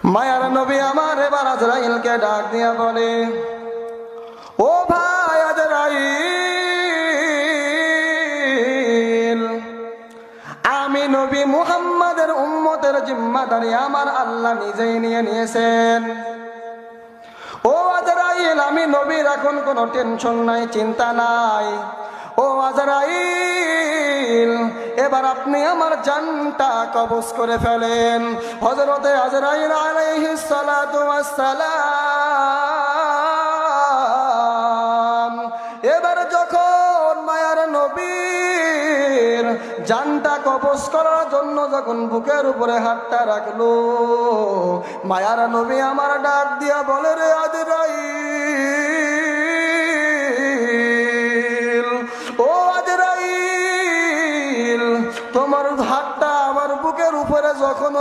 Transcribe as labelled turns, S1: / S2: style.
S1: মায়ার নবী আমার এবার আজরাইলকে ডাক দিয়া বলে, ও ভাই আজরাইল, আমি নবী মুহাম্মাদের উম্মতের জিম্মাদারি আমার আল্লাহ নিজেই নিয়ে নিয়েছেন। ও আজরাইল, আমি নবীর এখন কোনো টেনশন নাই, চিন্তা নাই। ও আজরাইল, এবার আপনি আমার জানটা কবজ করে ফেলেন। হযরতে আজরাইল আলাইহিস সালাতু ওয়াস সালাম এবার যখন মায়ার নবীর জানটা কবজ করার জন্য যখন বুকের উপরে হাতটা রাখলো, মায়ার নবী আমার ডাক দিয়া বলে, রে আজরাইল, ও আজরাইল, তোমার হাতটা আমার বুকের উপরে যখন